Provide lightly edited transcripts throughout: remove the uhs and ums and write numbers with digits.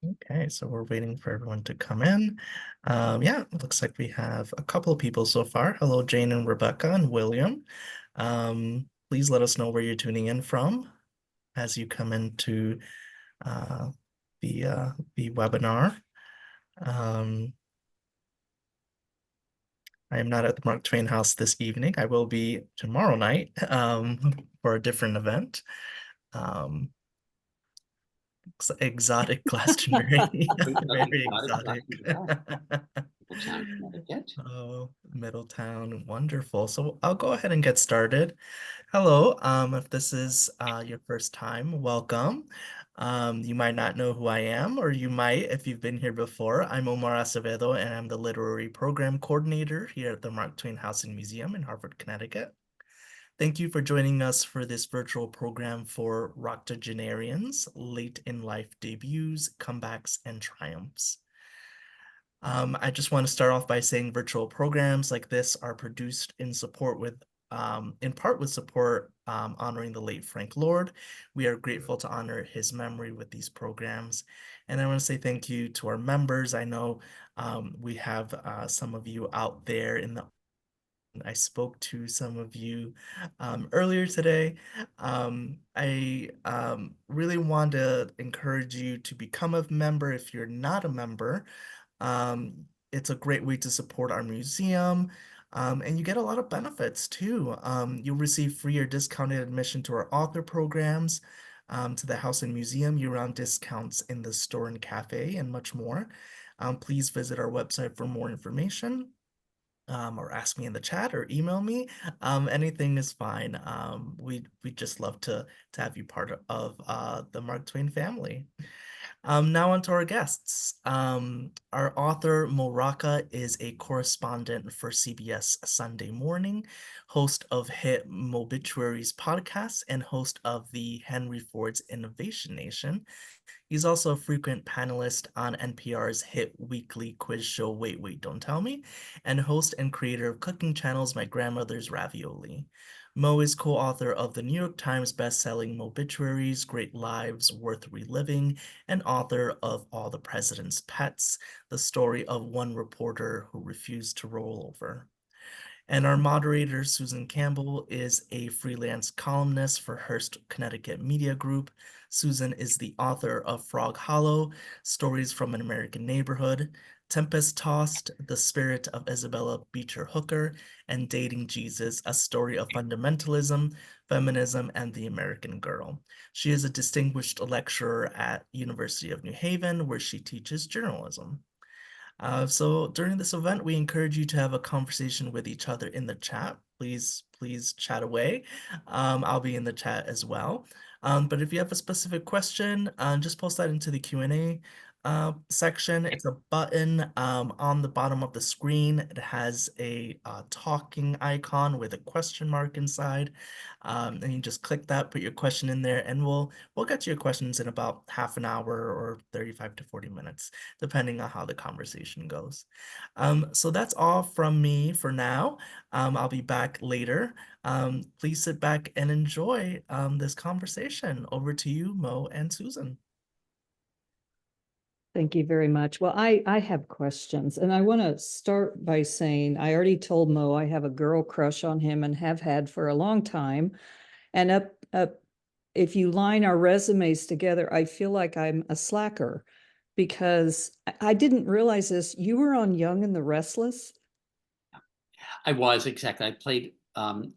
Okay, so we're waiting for everyone to come in. Yeah, it looks like we have a couple of people so far. Hello, Jane and Rebecca and William. Please let us know where you're tuning in from as you come into uh, the webinar. Um, I am not at the Mark Twain House this evening. I will be tomorrow night for a different event. Um, Exotic Glastonbury. Very exotic. Middletown, Connecticut. Oh, Middletown, wonderful. So I'll go ahead and get started. Hello, if this is your first time, welcome. You might not know who I am, or you might if you've been here before. I'm Omar Acevedo, and I'm the Literary Program Coordinator here at the Mark Twain House and Museum in Hartford, Connecticut. Thank you for joining us for this virtual program for Roctogenarians, late in life debuts, comebacks, and triumphs. I just want to start off by saying virtual programs like this are produced in part with support honoring the late Frank Lord. We are grateful to honor his memory with these programs. And I want to say thank you to our members. I know we have some of you out there in the I spoke to some of you earlier today. I really want to encourage you to become a member if you're not a member. It's a great way to support our museum, and you get a lot of benefits too. You'll receive free or discounted admission to our author programs, to the house and museum, year-round discounts in the store and cafe, and much more. Please visit our website for more information. Or ask me in the chat or email me. Anything is fine. We just love to have you part of the Mark Twain family. Now on to our guests. Our author, Mo Rocca, is a correspondent for CBS Sunday Morning, host of hit Mobituaries podcast, and host of the Henry Ford's Innovation Nation. He's also a frequent panelist on NPR's hit weekly quiz show Wait, Wait, Don't Tell Me, and host and creator of cooking channels My Grandmother's Ravioli. Mo is co-author of the New York Times bestselling Mobituaries, Great Lives Worth Reliving, and author of All the President's Pets, the story of one reporter who refused to roll over. And our moderator, Susan Campbell, is a freelance columnist for Hearst, Connecticut Media Group. Susan is the author of Frog Hollow, Stories from an American Neighborhood, Tempest Tossed, The Spirit of Isabella Beecher Hooker, and Dating Jesus, a story of fundamentalism, feminism, and the American girl. She is a distinguished lecturer at University of New Haven, where she teaches journalism. So during this event, we encourage you to have a conversation with each other in the chat. Please chat away. I'll be in the chat as well. But if you have a specific question, just post that into the Q&A section. It's a button on the bottom of the screen. It has a talking icon with a question mark inside. And you just click that, put your question in there, and we'll get to your questions in about half an hour or 35 to 40 minutes, depending on how the conversation goes. So that's all from me for now. I'll be back later. Please sit back and enjoy this conversation. Over to you, Mo and Susan. Thank you very much. Well, I have questions, and I want to start by saying I already told Mo I have a girl crush on him and have had for a long time. And if you line our resumes together, I feel like I'm a slacker because I didn't realize this. You were on Young and the Restless. I was, exactly. I played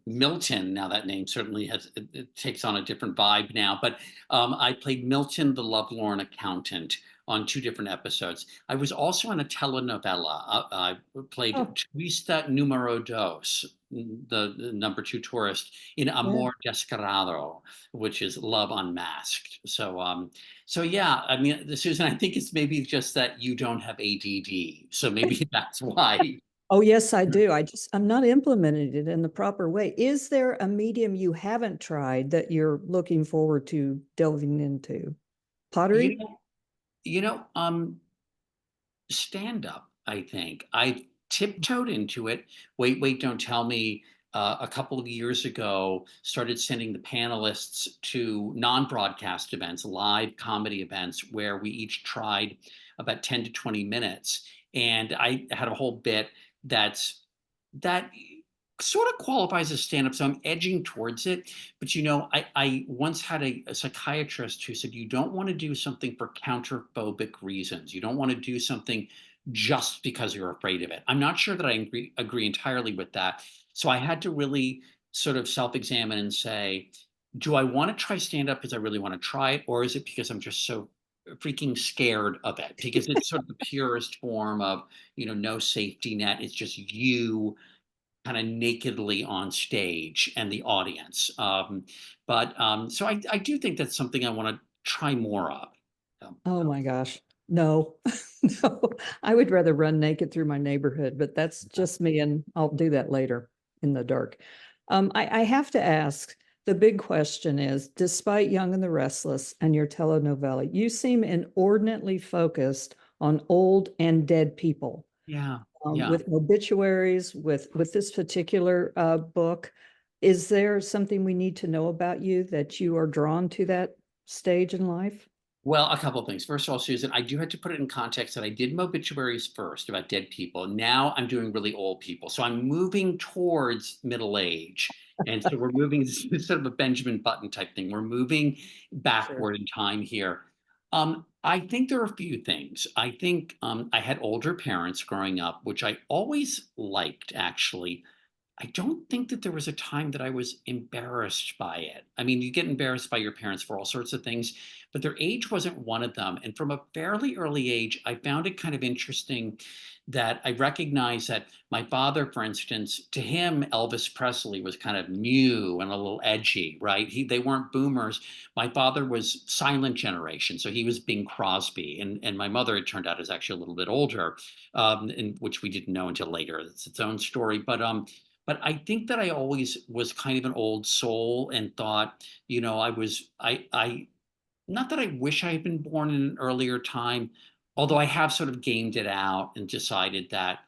Milton. Now that name certainly it takes on a different vibe now, but I played Milton, the lovelorn accountant, on 2 different episodes. I was also on a telenovela. I played Turista Numero Dos, the number 2 tourist, in Amor Descarado, which is Love Unmasked. So yeah, I mean, Susan, I think it's maybe just that you don't have ADD, so maybe that's why. Oh, yes, I do. I'm not implementing it in the proper way. Is there a medium you haven't tried that you're looking forward to delving into? Pottery? Stand up, I think. I tiptoed into it. Wait, Wait, Don't Tell Me a couple of years ago, started sending the panelists to non-broadcast events, live comedy events, where we each tried about 10 to 20 minutes. And I had a whole bit that sort of qualifies as stand-up, so I'm edging towards it. But I once had a psychiatrist who said, you don't want to do something for counterphobic reasons. You don't want to do something just because you're afraid of it. I'm not sure that I agree entirely with that. So I had to really sort of self-examine and say, do I want to try stand-up because I really want to try it, or is it because I'm just so freaking scared of it? Because it's sort of the purest form of, no safety net. It's just you kind of nakedly on stage and the audience. So I do think that's something I want to try more of. Oh my gosh. No, no, I would rather run naked through my neighborhood, but that's just me, and I'll do that later in the dark. I have to ask, the big question is, despite Young and the Restless and your telenovela, you seem inordinately focused on old and dead people. Yeah, yeah. With obituaries, with this particular book. Is there something we need to know about you that you are drawn to that stage in life? Well, a couple of things. First of all, Susan, I do have to put it in context that I did Mobituaries first about dead people. Now I'm doing really old people. So I'm moving towards middle age. And so we're moving, it's sort of a Benjamin Button type thing. We're moving Sure. backward in time here. I think there are a few things. I think I had older parents growing up, which I always liked, actually. I don't think that there was a time that I was embarrassed by it. I mean, you get embarrassed by your parents for all sorts of things, but their age wasn't one of them. And from a fairly early age, I found it kind of interesting that I recognized that my father, for instance, to him, Elvis Presley was kind of new and a little edgy, right? They weren't boomers. My father was silent generation, so he was Bing Crosby, and my mother, it turned out, is actually a little bit older, in which we didn't know until later. It's its own story, but I think that I always was kind of an old soul and thought, I not that I wish I had been born in an earlier time, although I have sort of gamed it out and decided that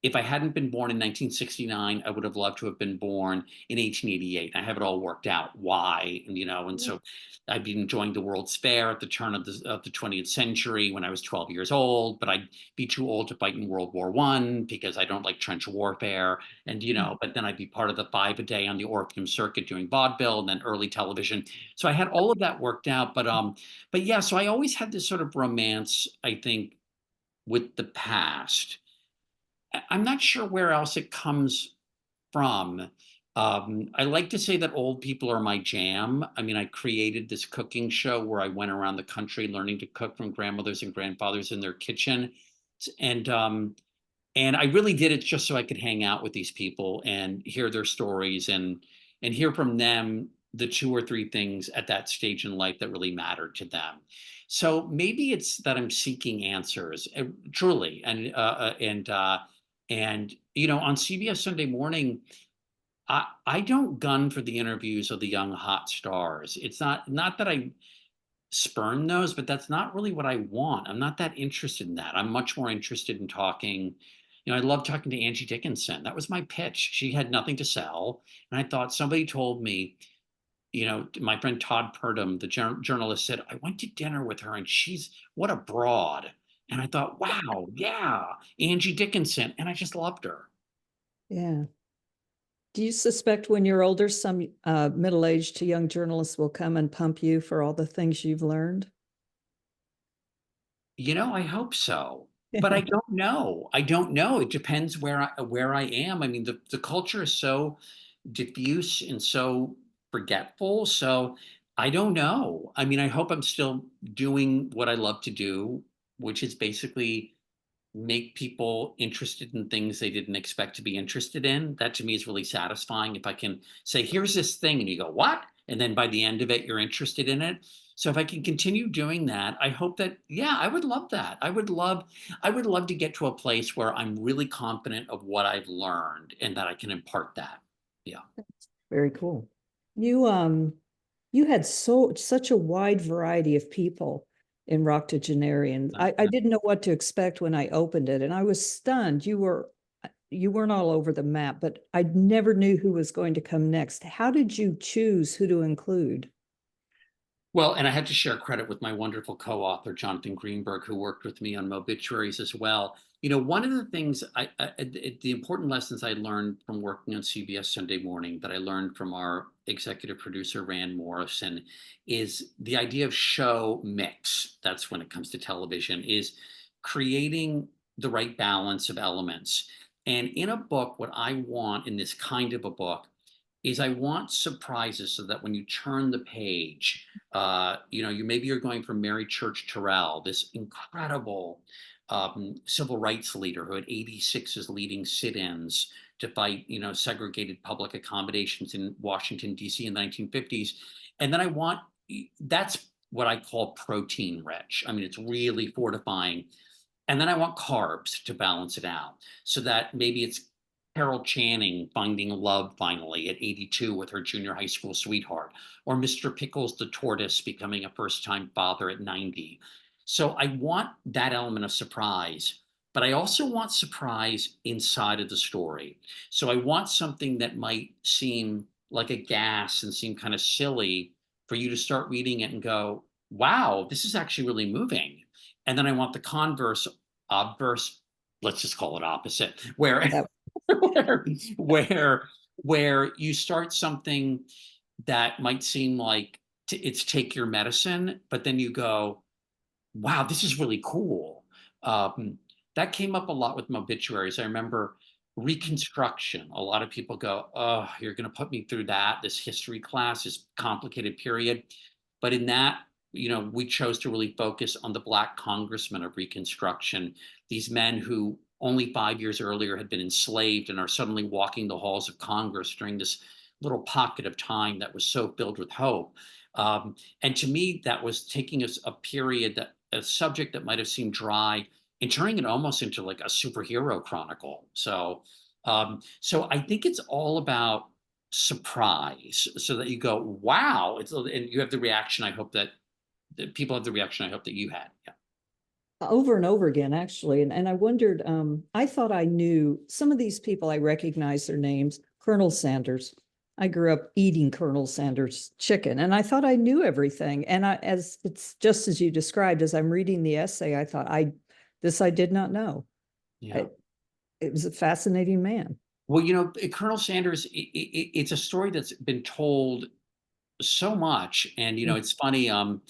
if I hadn't been born in 1969, I would have loved to have been born in 1888. I have it all worked out why, and so I'd been enjoying the World's Fair at the turn of the 20th century when I was 12 years old, but I'd be too old to fight in World War I because I don't like trench warfare. And, but then I'd be part of the 5 a day on the Orpheum circuit doing vaudeville and then early television. So I had all of that worked out. But yeah, so I always had this sort of romance, I think, with the past. I'm not sure where else it comes from. I like to say that old people are my jam. I mean, I created this cooking show where I went around the country learning to cook from grandmothers and grandfathers in their kitchen. And and I really did it just so I could hang out with these people and hear their stories and hear from them the two or three things at that stage in life that really mattered to them. So maybe it's that I'm seeking answers, truly, and on CBS Sunday Morning, I don't gun for the interviews of the young hot stars. It's not that I spurn those, but that's not really what I want. I'm not that interested in that. I'm much more interested in talking. I love talking to Angie Dickinson. That was my pitch. She had nothing to sell. And I thought somebody told me, my friend Todd Purdom, the journalist, said, I went to dinner with her and she's what a broad. And I thought, wow, yeah, Angie Dickinson. And I just loved her. Yeah. Do you suspect when you're older, some middle-aged to young journalists will come and pump you for all the things you've learned? I hope so, but I don't know. I don't know. It depends where I am. I mean, the culture is so diffuse and so forgetful. So I don't know. I mean, I hope I'm still doing what I love to do, which is basically make people interested in things they didn't expect to be interested in. That to me is really satisfying. If I can say, here's this thing, and you go, what? And then by the end of it, you're interested in it. So if I can continue doing that, I hope that, yeah, I would love that. I would love to get to a place where I'm really confident of what I've learned and that I can impart that. Yeah. Very cool. You had such a wide variety of people in Roctogenarians. I didn't know what to expect when I opened it, and I was stunned. You were you weren't all over the map, but I never knew who was going to come next. How did you choose who to include? Well, and I had to share credit with my wonderful co-author, Jonathan Greenberg, who worked with me on Mobituaries as well. One of the things the important lessons I learned from working on CBS Sunday Morning that I learned from our executive producer, Rand Morrison, is the idea of show mix. That's when it comes to television, is creating the right balance of elements. And in a book, what I want in this kind of a book is I want surprises so that when you turn the page, maybe you're going from Mary Church Terrell, this incredible civil rights leader who at 86 is leading sit-ins to fight, segregated public accommodations in Washington, D.C. in the 1950s. And then that's what I call protein rich. I mean, it's really fortifying. And then I want carbs to balance it out so that maybe it's Carol Channing finding love finally at 82 with her junior high school sweetheart, or Mr. Pickles the tortoise becoming a first-time father at 90. So I want that element of surprise, but I also want surprise inside of the story. So I want something that might seem like a gas and seem kind of silly for you to start reading it and go, wow, this is actually really moving. And then I want the converse, obverse, let's just call it opposite, where That where where you start something that might seem like it's take your medicine, but then you go, wow, this is really cool. That came up a lot with Mobituaries. I remember Reconstruction. A lot of people go, oh, you're going to put me through that, this history class, this complicated period. But in that, we chose to really focus on the Black congressmen of Reconstruction, these men who only 5 years earlier had been enslaved and are suddenly walking the halls of Congress during this little pocket of time that was so filled with hope. And to me, that was taking a period, a subject that might have seemed dry, and turning it almost into like a superhero chronicle. So I think it's all about surprise, so that you go, wow, and you have the reaction. I hope that people have the reaction I hope that you had. Yeah. over and over again, actually. And I wondered, I thought I knew some of these people, I recognize their names. Colonel Sanders. I grew up eating Colonel Sanders chicken, and I thought I knew everything. And as it's just as you described, as I'm reading the essay, I thought I did not know. Yeah. It was a fascinating man. Well, Colonel Sanders, it's a story that's been told so much. And, it's funny. Um,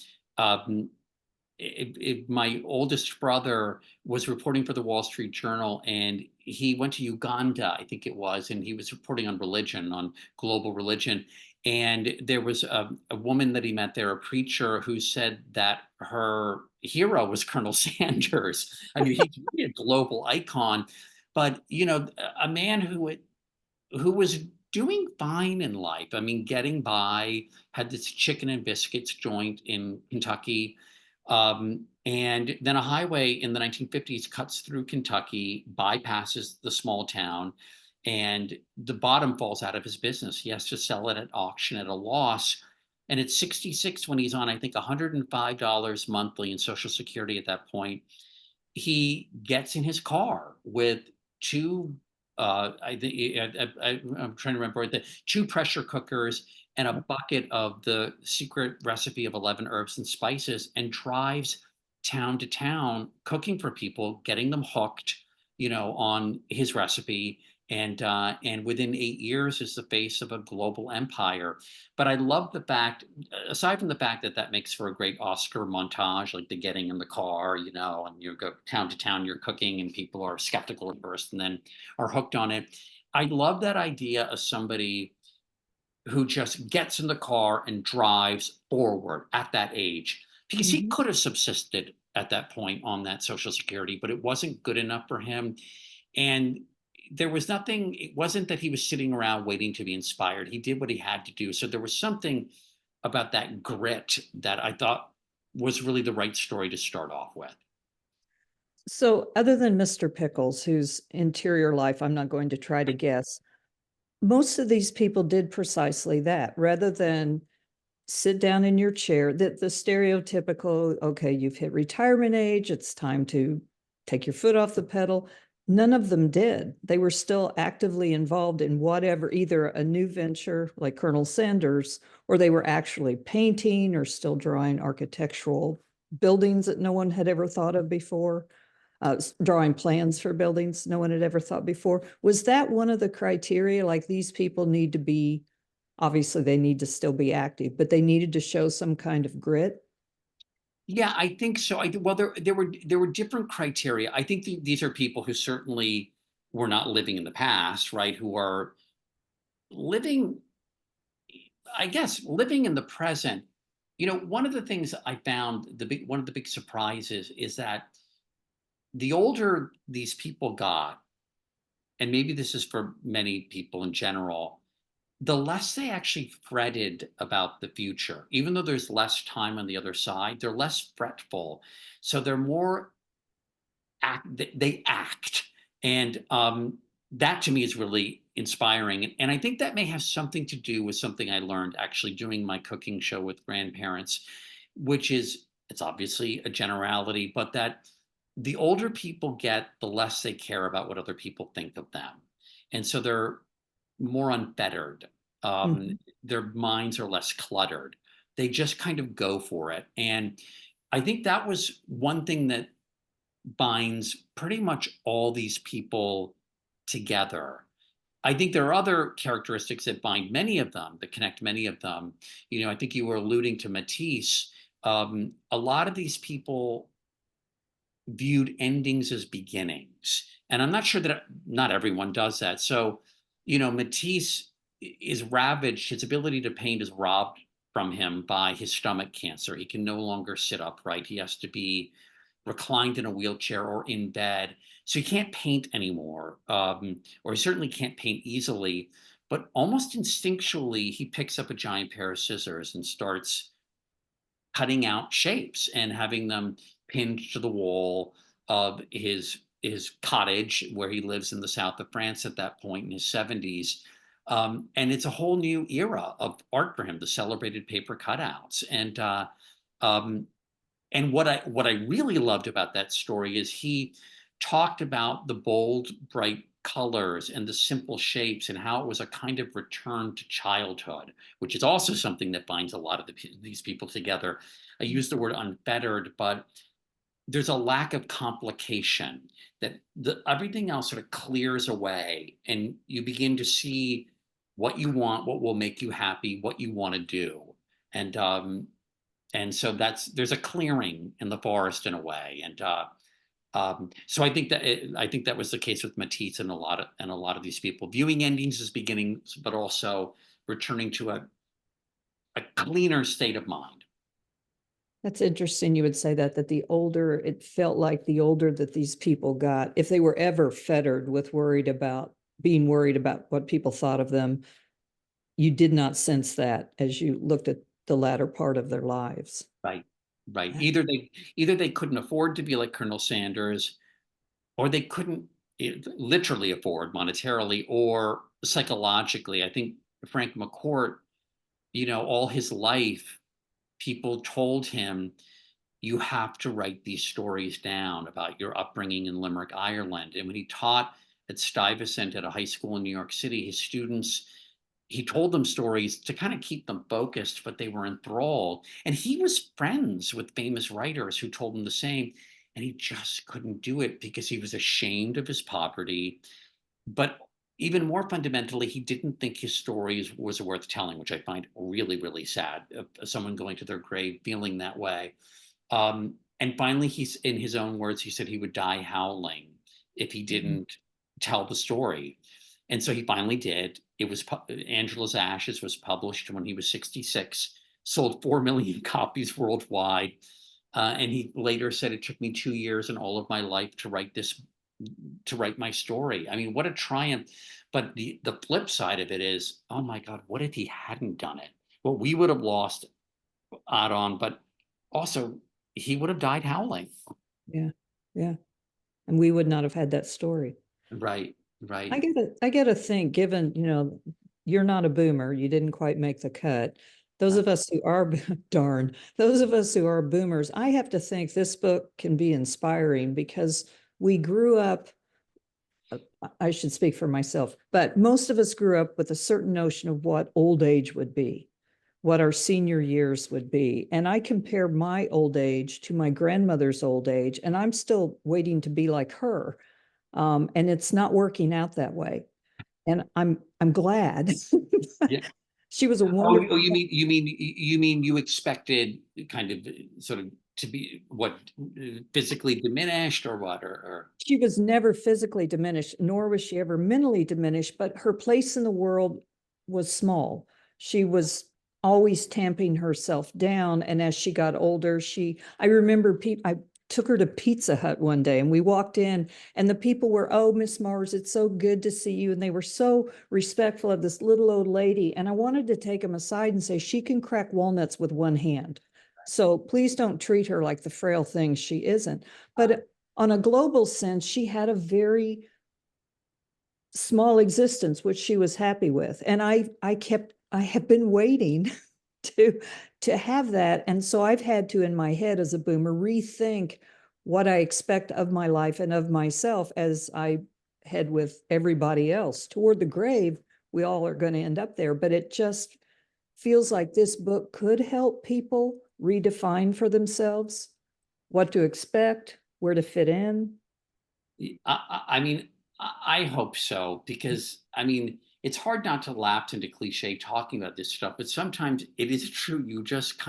my oldest brother was reporting for the Wall Street Journal, and he went to Uganda, I think it was, and he was reporting on religion, on global religion. And there was a woman that he met there, a preacher, who said that her hero was Colonel Sanders. I mean, he's really a global icon, but a man who was doing fine in life. I mean, getting by, had this chicken and biscuits joint in Kentucky. And then a highway in the 1950s cuts through Kentucky, bypasses the small town, and the bottom falls out of his business. He has to sell it at auction at a loss. And at 66, when he's on, I think, $105 monthly in Social Security at that point, he gets in his car with two I'm trying to remember the two pressure cookers and a bucket of the secret recipe of 11 herbs and spices, and drives town to town cooking for people, getting them hooked, on his recipe. And within 8 years is the face of a global empire. But I love the fact, aside from the fact that that makes for a great Oscar montage, like the getting in the car, and you go town to town, you're cooking, and people are skeptical at first and then are hooked on it. I love that idea of somebody who just gets in the car and drives forward at that age, because he could have subsisted at that point on that Social Security, but it wasn't good enough for him. And there was nothing, it wasn't that he was sitting around waiting to be inspired. He did what he had to do. So there was something about that grit that I thought was really the right story to start off with. So other than Mr. Pickles, whose interior life I'm not going to try to guess, most of these people did precisely that. Rather than sit down in your chair, the stereotypical, okay, you've hit retirement age, it's time to take your foot off the pedal. none of them did. They were still actively involved in whatever, either a new venture like Colonel Sanders, or they were actually painting or still drawing architectural buildings that no one had ever thought of before, drawing plans for buildings no one had ever thought before. Was that one of the criteria? Like, these people need to be, obviously they need to still be active, but they needed to show some kind of grit? Yeah, I think so. Well, there were different criteria. I think these are people who certainly were not living in the past, right? Who are living, I guess, living in the present. One of the things I found, one of the big surprises is that the older these people got, and maybe this is for many people in general, the less they actually fretted about the future. Even though there's less time on the other side, they're less fretful. So they're more they act. And that to me is really inspiring. And I think that may have something to do with something I learned actually doing my cooking show with grandparents, which is, it's obviously a generality, but that the older people get, the less they care about what other people think of them. And so they're more unfettered. Mhm. Their minds are less cluttered. They just kind of go for it. And I think that was one thing that binds pretty much all these people together. I think there are other characteristics that bind many of them, that connect many of them. I think you were alluding to Matisse. A lot of these people viewed endings as beginnings. And I'm not sure that not everyone does that. So, Matisse is ravaged, his ability to paint is robbed from him by his stomach cancer. He can no longer sit upright. He has to be reclined in a wheelchair or in bed. So he can't paint anymore, or he certainly can't paint easily. But almost instinctually, he picks up a giant pair of scissors and starts cutting out shapes and having them pinned to the wall of his cottage where he lives in the south of France at that point in his 70s. And it's a whole new era of art for him, the celebrated paper cutouts. Um, and what I really loved about that story is he talked about the bold, bright colors and the simple shapes and how it was a kind of return to childhood, which is also something that binds a lot of these people together. I use the word unfettered, but there's a lack of complication, that everything else sort of clears away and you begin to see what you want, what will make you happy, what you want to do. And so there's a clearing in the forest in a way. So I think that was the case with Matisse and a lot of these people viewing endings as beginnings, but also returning to a cleaner state of mind. That's interesting you would say that the older, it felt like the older that these people got, if they were ever fettered with being worried about what people thought of them, you did not sense that as you looked at the latter part of their lives. Right, right. Yeah. Either they couldn't afford to be like Colonel Sanders, or they couldn't literally afford monetarily or psychologically. I think Frank McCourt, all his life, people told him, you have to write these stories down about your upbringing in Limerick, Ireland. And when he taught at Stuyvesant at a high school in New York City, his students, he told them stories to kind of keep them focused, but they were enthralled. And he was friends with famous writers who told him the same. And he just couldn't do it because he was ashamed of his poverty. But even more fundamentally, he didn't think his stories was worth telling, which I find really, really sad. Someone going to their grave feeling that way. And finally, he's in his own words, he said he would die howling if he didn't tell the story. And so he finally did. It was Angela's Ashes was published when he was 66, sold 4 million copies worldwide. And he later said, it took me 2 years and all of my life to write my story. I mean, what a triumph. But the flip side of it is, oh my God, what if he hadn't done it? Well, we would have lost out on, but also he would have died howling. Yeah. Yeah. And we would not have had that story. Right, right. I gotta think, given, you're not a boomer, you didn't quite make the cut. Those of us who are, darn, those of us who are boomers, I have to think this book can be inspiring because we grew up I should speak for myself, but most of us grew up with a certain notion of what old age would be, what our senior years would be. And I compare my old age to my grandmother's old age, and I'm still waiting to be like her. And it's not working out that way. And I'm glad. Yeah. She was a Oh, wonderful. you expected kind of sort of to be what, physically diminished or what, or She was never physically diminished, nor was she ever mentally diminished, but her place in the world was small. She was always tamping herself down. And as she got older, I remember I took her to Pizza Hut one day and we walked in and the people were, "Oh, Miss Mars, it's so good to see you." And they were so respectful of this little old lady. And I wanted to take them aside and say, she can crack walnuts with one hand. So please don't treat her like the frail thing she isn't. But on a global sense, she had a very small existence, which she was happy with. And I have been waiting to have that. And so I've had to, in my head as a boomer, rethink what I expect of my life and of myself as I head with everybody else toward the grave. We all are going to end up there, but it just feels like this book could help people redefine for themselves what to expect, where to fit in. I mean, I hope so, because I mean, it's hard not to lapse into cliche talking about this stuff, but sometimes it is true. You just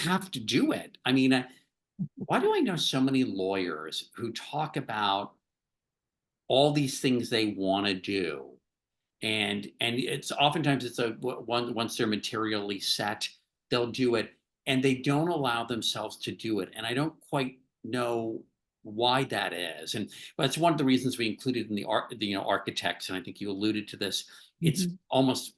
have to do it. I mean, why do I know so many lawyers who talk about all these things they want to do? And it's oftentimes it's once they're materially set, they'll do it, and they don't allow themselves to do it. And I don't quite know why that is. And that's one of the reasons we included in the architects. And I think you alluded to this. It's almost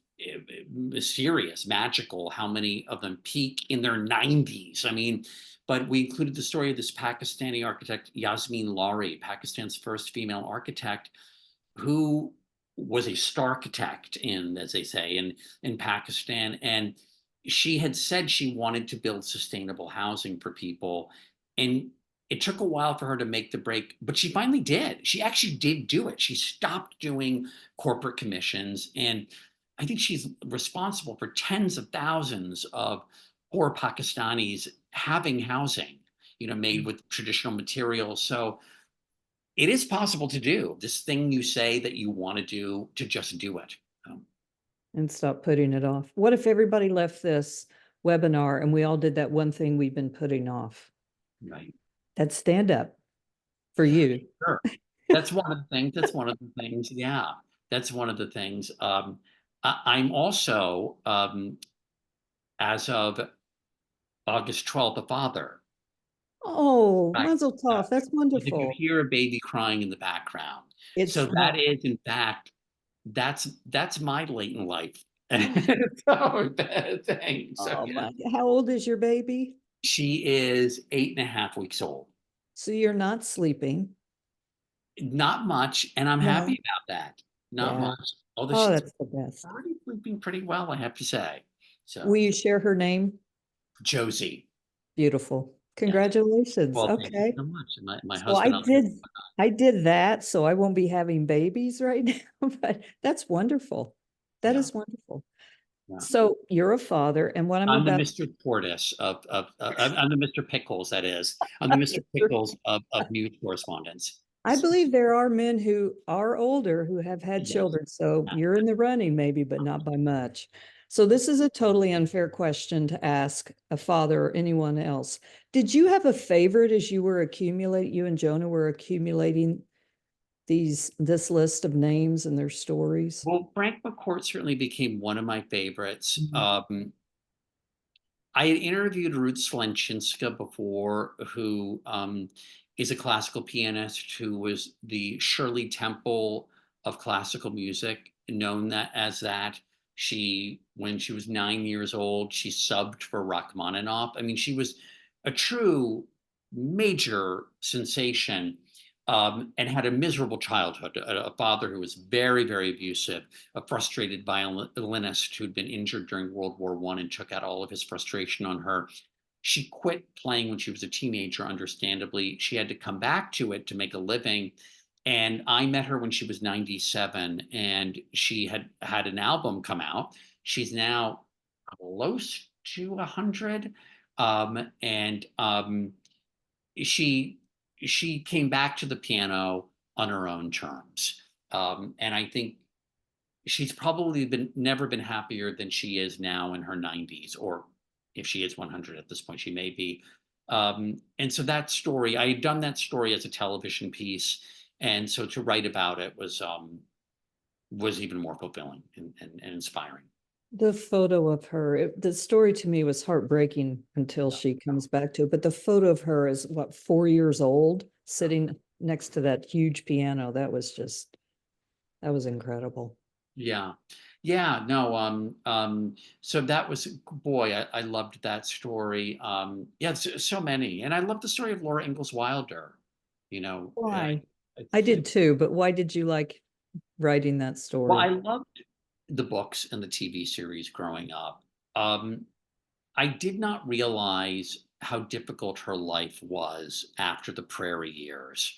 mysterious, magical how many of them peak in their 90s. I mean, but we included the story of this Pakistani architect, Yasmin Lawry, Pakistan's first female architect, who was a starchitect in, as they say, in Pakistan. And she had said she wanted to build sustainable housing for people. And it took a while for her to make the break, but she finally did. She actually did do it. She stopped doing corporate commissions. And I think she's responsible for tens of thousands of poor Pakistanis having housing, made with traditional materials. So it is possible to do this thing you say that you want to do, to just do it. And stop putting it off. What if everybody left this webinar and we all did that one thing we've been putting off? Right. That's stand up for you. Sure. That's one of the things. That's one of the things. Yeah. That's one of the things. I'm also, as of August 12th, a father. Oh, Right. Mazel Tov. That's If you wonderful. hear a baby crying in the background. It's So that is, in fact, that's my late in life. So, thanks. So, oh my, how old is your baby? she is 8.5 weeks old. So you're not sleeping. Not much, and I'm No. happy about that. Not Yeah. much, although Oh, she's that's the best. already sleeping pretty well, I have to say. Will So, you share her name? Josie. Beautiful. Yes. Congratulations. Well, thank you Okay. so much. My So I husband, did I did that, so I won't be having babies right now, but that's wonderful. That yeah, is wonderful. yeah. So you're a father, and what I'm I'm the about Mr. Tortoise I'm the Mr. Pickles, that is. I'm the Mr. Pickles of news correspondence. I believe there are men who are older who have had Yes. children, so you're in the running maybe, but not by much. So this is a totally unfair question to ask a father or anyone else. Did you have a favorite as you and Jonah were accumulating this list of names and their stories? Well, Frank McCourt certainly became one of my favorites. Mhm. I had interviewed Ruth Slenczynska before, who is a classical pianist who was the Shirley Temple of classical music, known that as that. When she was 9 years old, she subbed for Rachmaninoff. I mean, she was a true major sensation, and had a miserable childhood. A father who was very, very abusive, a frustrated violinist who'd been injured during World War I and took out all of his frustration on her. She quit playing when she was a teenager, understandably. She had to come back to it to make a living. And I met her when she was 97, and she had had an album come out. She's now close to 100. And she she came back to the piano on her own terms. And I think she's probably been never been happier than she is now in her 90s, or if she is 100 at this point, she may be. And so that story, I had done that story as a television piece, and so to write about it was even more fulfilling and inspiring. The photo of her, the story to me was heartbreaking until she comes back to it. But the photo of her is what, 4 years old, sitting next to that huge piano. That was incredible. Yeah. Yeah, no, so that was, boy, I loved that story. Yeah, so many. And I love the story of Laura Ingalls Wilder, you know. Why? I It's, did too, but why did you like writing that well, I story? loved the books and the TV series growing up. Um, I did not realize how difficult her life was after the prairie years.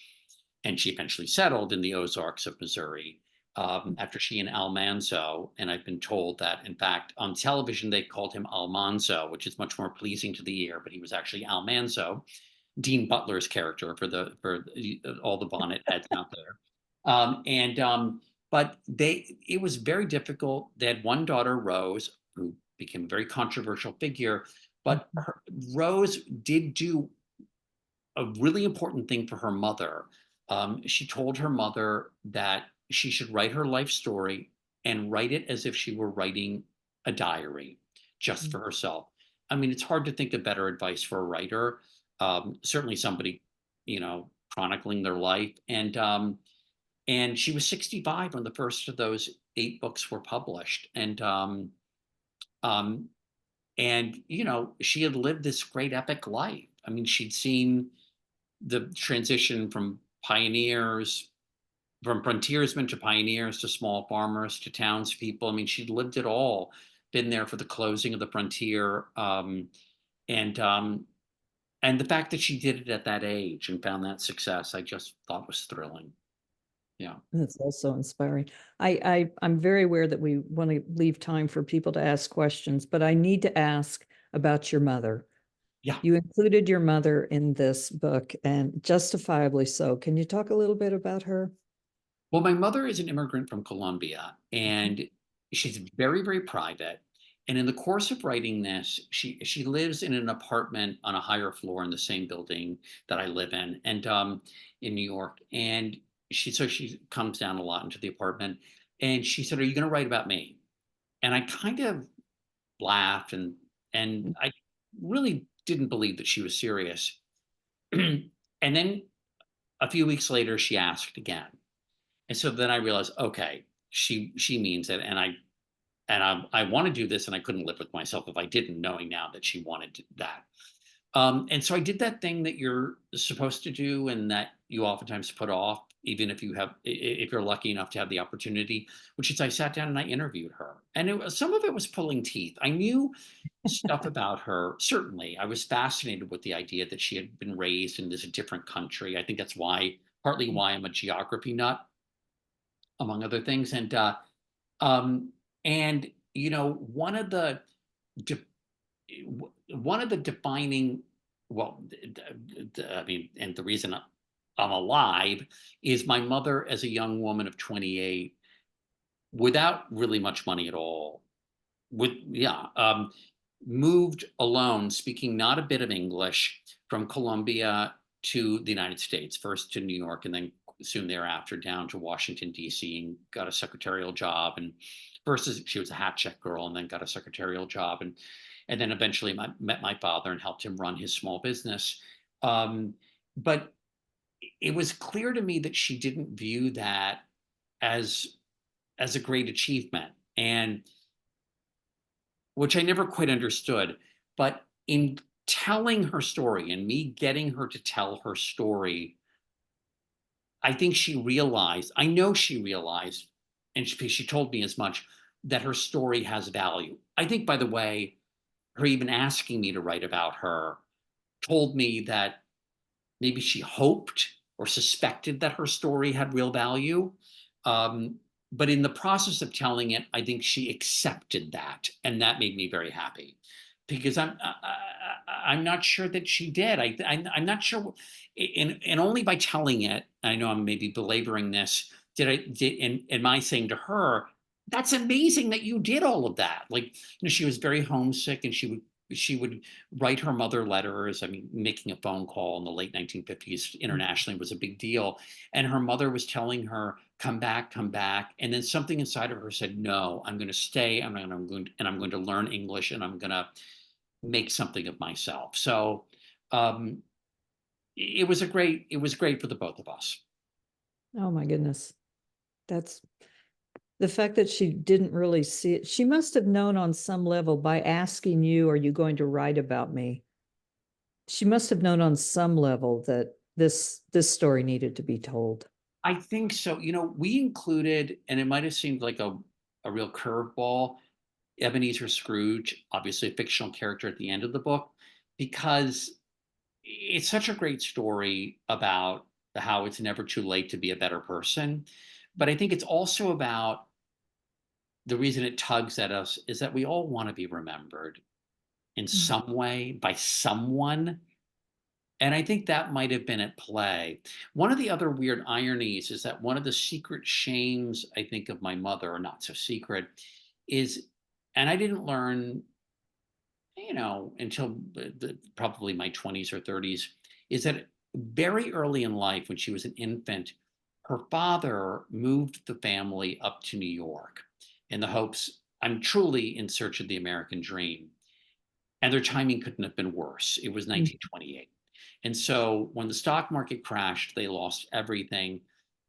And she eventually settled in the Ozarks of Missouri, after she and Almanzo. And I've been told that, in fact, on television, they called him Almanzo, which is much more pleasing to the ear, but he was actually Almanzo, Dean Butler's character for all the bonnet heads out there. And But it was very difficult. They had one daughter, Rose, who became a very controversial figure. But Rose did do a really important thing for her mother. She told her mother that she should write her life story and write it as if she were writing a diary just for herself. I mean, it's hard to think of better advice for a writer. Certainly somebody, chronicling their life. And she was 65 when the first of those 8 books were published. Um, she had lived this great epic life. I mean, she'd seen the transition from frontiersmen to pioneers to small farmers to townspeople. I mean, she'd lived it all, been there for the closing of the frontier, and and the fact that she did it at that age and found that success, I just thought was thrilling. Yeah, That's also inspiring. I'm very aware that we want to leave time for people to ask questions, but I need to ask about your mother. yeah. You included your mother in this book, and justifiably so. Can you talk a little bit about her? Well, my mother is an immigrant from Colombia, and she's very, very private. And in the course of writing this, she lives in an apartment on a higher floor in the same building that I live in, and in New York. And she comes down a lot into the apartment, and she said, "Are you going to write about me?" And I kind of laughed, and I really didn't believe that she was serious. And then a few weeks later, she asked again. And so then I realized, okay, she means it, and I want to do this, and I couldn't live with myself if I didn't, knowing now that she wanted that. And so I did that thing that you're supposed to do, and that you oftentimes put off, even if you're lucky enough to have the opportunity, which is I sat down and I interviewed her, and some of it was pulling teeth. I knew stuff about her. Certainly, I was fascinated with the idea that she had been raised in this different country. I think that's partly why I'm a geography nut, among other things. Um, and one of the de- one of the defining, well, I mean, and the reason I'm alive is my mother, as a young woman of 28, without really much money at all, with yeah, moved alone, speaking not a bit of English, from Colombia to the United States, first to New York, and then soon thereafter down to Washington, D.C., and got a secretarial job. And first, she was a hat check girl, and then got a secretarial job, and then eventually met my father and helped him run his small business. But it was clear to me that she didn't view that as a great achievement, and which I never quite understood. But in telling her story and me getting her to tell her story, I think I know she realized, and she told me as much, that her story has value. I think, by the way, her even asking me to write about her told me that maybe she hoped or suspected that her story had real value. Um, but in the process of telling it, I think she accepted that, and that made me very happy, because I'm not sure that she did. I'm not sure, and only by telling it. I know I'm maybe belaboring this. And am I saying to her, "That's amazing that you did all of that"? Like, she was very homesick, and she would write her mother letters. I mean, making a phone call in the late 1950s internationally was a big deal. And her mother was telling her, come back, come back. And then something inside of her said, no, I'm going to stay. I'm going to learn English, and I'm going to make something of myself. So um, it was great for the both of us. Oh my goodness. That's the fact that she didn't really see it. She must have known on some level by asking you, are you going to write about me? She must have known on some level that this story needed to be told. I think so. We included, and it might have seemed like a real curveball, Ebenezer Scrooge, obviously a fictional character at the end of the book, because it's such a great story about how it's never too late to be a better person. But I think it's also about the reason it tugs at us is that we all want to be remembered in Mm. some way by someone. And I think that might have been at play. One of the other weird ironies is that one of the secret shames, I think, of my mother, or not so secret, is, and I didn't learn, until probably my 20s or 30s, is that very early in life, when she was an infant, her father moved the family up to New York in the hopes, I'm truly in search of the American dream. And their timing couldn't have been worse. It was Mm. 1928. And so when the stock market crashed, they lost everything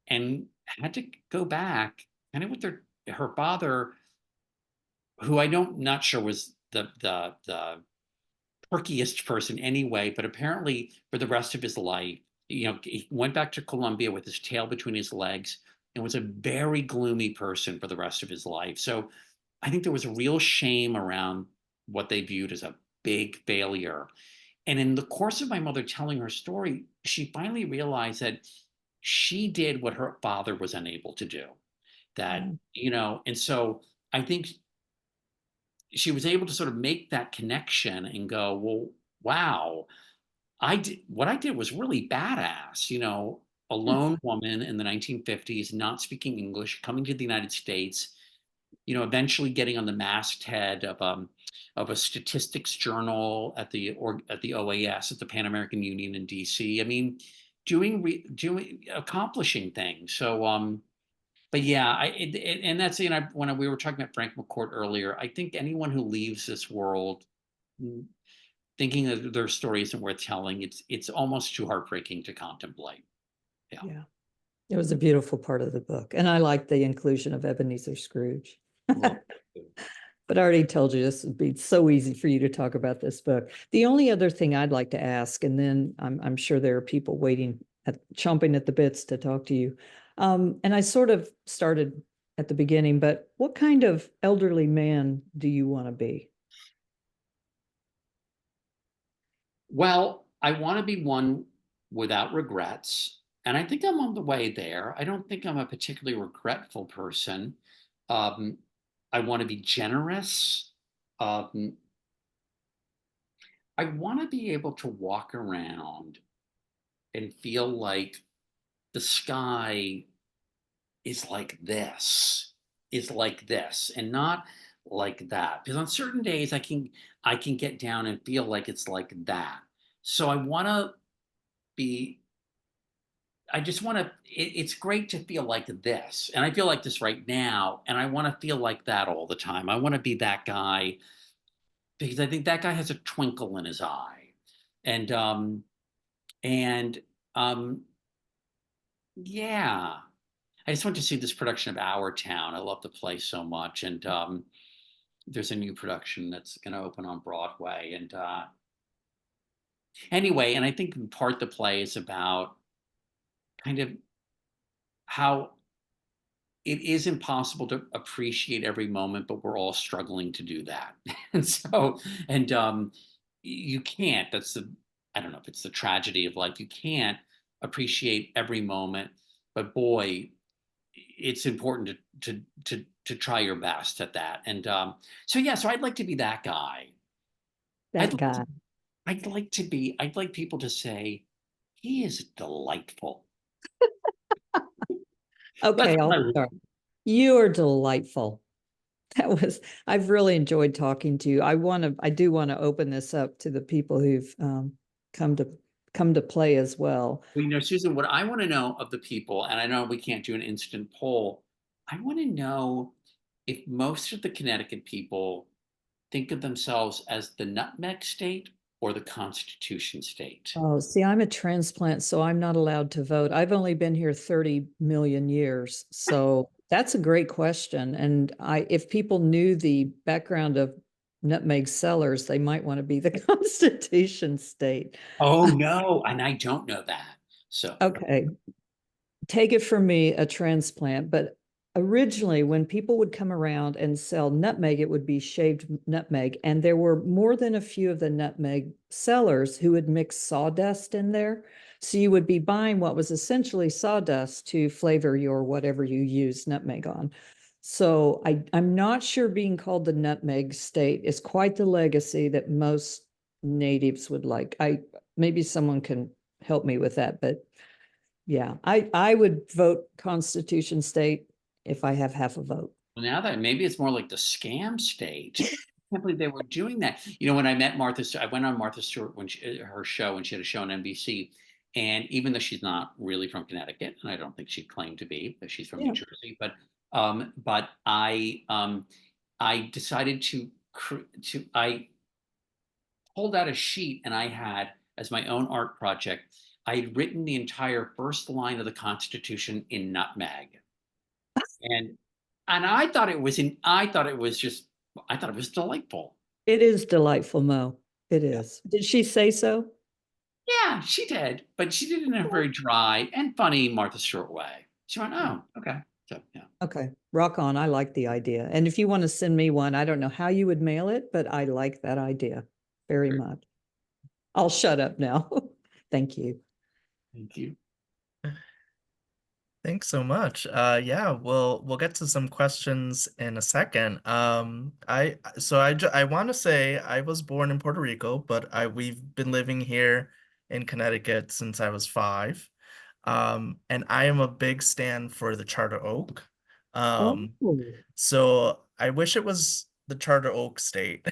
and had to go back kind of with her father, who I don't not sure was the perkiest person anyway, but apparently for the rest of his life, he went back to Columbia with his tail between his legs and was a very gloomy person for the rest of his life. So I think there was a real shame around what they viewed as a big failure. And in the course of my mother telling her story, she finally realized that she did what her father was unable to do. That, Yeah. and so I think she was able to sort of make that connection and go, well, wow, what I did was really badass, a lone woman in the 1950s, not speaking English, coming to the United States, eventually getting on the masthead of a statistics journal at the OAS, at the Pan American Union in DC. I mean, accomplishing things. So but yeah, and that's, when we were talking about Frank McCourt earlier, I think anyone who leaves this world thinking that their story isn't worth telling, it's almost too heartbreaking to contemplate. Yeah. Yeah. It was a beautiful part of the book. And I like the inclusion of Ebenezer Scrooge. Well, But I already told you this would be so easy for you to talk about this book. The only other thing I'd like to ask, and then I'm sure there are people chomping at the bits to talk to you. And I sort of started at the beginning, but what kind of elderly man do you want to be? well, I want to be one without regrets. And I think I'm on the way there. I don't think I'm a particularly regretful person. Um, I want to be generous. Um, I want to be able to walk around and feel like the sky is like this, and not like that. Because on certain days I can get down and feel like it's like that. So I want to be I just want to it's great to feel like this. And I feel like this right now, and I want to feel like that all the time. I want to be that guy because I think that guy has a twinkle in his eye. And and um yeah, I just went to see this production of Our Town. I love the play so much, and there's a new production that's going to open on Broadway. And anyway, and I think in part the play is about kind of how it is impossible to appreciate every moment, but we're all struggling to do that. And so, and you can't. I don't know if it's the tragedy of life. You can't. appreciate every moment. But boy, it's important to try your best at that. And so yeah, so I'd like to be that guy. I'd That like guy. to, I'd like people to say, he is delightful. That's Okay, what I'll I start. You are delightful. I've really enjoyed talking to you. I do want to open this up to the people who've come to come to play as well. Well, you know, Susan, what I want to know of the people, and I know we can't do an instant poll, I want to know if most of the Connecticut people think of themselves as the nutmeg state or the Constitution state. Oh, see, I'm a transplant, so I'm not allowed to vote. I've only been here 30 million years. So that's a great question. And if people knew the background of nutmeg sellers, they might want to be the Constitution state. Oh no, and I don't know that. So Okay, take it from me, a transplant, but originally when people would come around and sell nutmeg, it would be shaved nutmeg. And there were more than a few of the nutmeg sellers who would mix sawdust in there. So you would be buying what was essentially sawdust to flavor your whatever you use nutmeg on. So I'm not sure being called the nutmeg state is quite the legacy that most natives would like. Maybe someone can help me with that, but yeah, I would vote Constitution state if I have half a vote. now that maybe it's more like the scam state. I can't believe they were doing that. You know, when I met Martha, I went on Martha Stewart when her show, when she had a show on NBC. And even though she's not really from Connecticut, and I don't think she claimed to be, but she's from New Yeah. Jersey. But I decided I pulled out a sheet and I had as my own art project. I had written the entire first line of the Constitution in nutmeg, and I thought it was delightful. It is delightful, Mo. It Yeah. is. Did she say so? Yeah, she did, but she did it in a very dry and funny Martha Stewart way. She went, Yeah. "Oh, okay." So yeah. Okay. Rock on. I like the idea. And if you want to send me one, I don't know how you would mail it, but I like that idea very much. I'll shut up now. Thank you. Thank you. Thanks so much. Yeah, we'll get to some questions in a second. I want to say I was born in Puerto Rico, but I we've been living here in Connecticut since I was 5. And I am a big stan for the Charter Oak. Oh, So I wish it was the Charter Oak state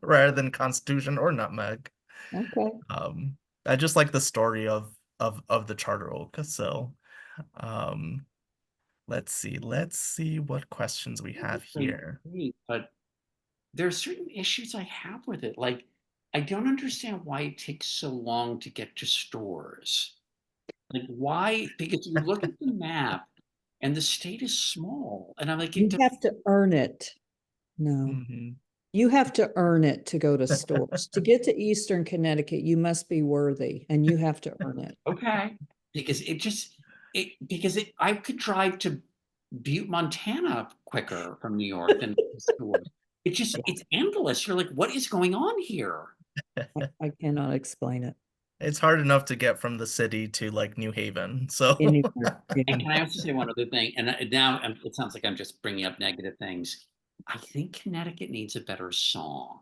rather than Constitution or Nutmeg. okay. Um, I just like the story of the Charter Oak. So um, let's see what questions we have here. Great, but there are certain issues I have with it. Like, I don't understand why it takes so long to get to stores. Like, why? Because you look at the map and the state is small, and I'm like, it You does. have to earn it. No. Mhm. You have to earn it to go to stores. To get to Eastern Connecticut, you must be worthy and you have to earn it. Okay, because I could drive to Butte, Montana quicker from New York than the store. It's endless. You're like, what is going on here? I cannot explain it It's hard enough to get from the city to like New Haven. So anywhere. Yeah. And can I also say one other thing? And now it sounds like I'm just bringing up negative things. I think Connecticut needs a better song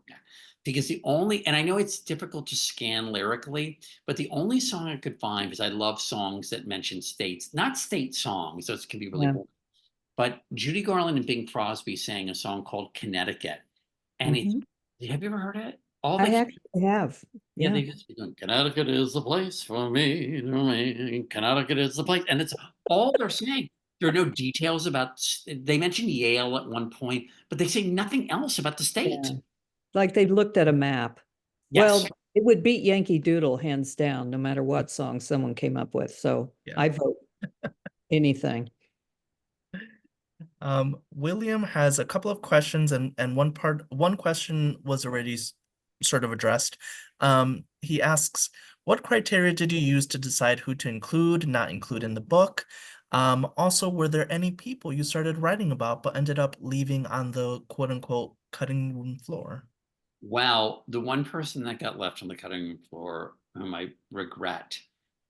because and I know it's difficult to scan lyrically, but the only song I could find, because I love songs that mention states, not state songs, those can be really Yeah. boring. But Judy Garland and Bing Crosby sang a song called Connecticut. And Mhm. have you ever heard it? All I they actually have. Yeah, Yeah. they just be going, Connecticut is the place for me, Connecticut is the place. And it's all they're saying. There are no details about, they mention Yale at one point, but they say nothing else about the state. Yeah. Like they looked at a map. Yes. Well, it would beat Yankee Doodle hands down, no matter what song someone came up with. So yeah. I vote anything. William has a couple of questions and one question was already sort of addressed. He asks, what criteria did you use to decide who to include, not include in the book? Also, were there any people you started writing about but ended up leaving on the quote unquote cutting room floor? Wow. The one person that got left on the cutting room floor, whom I regret,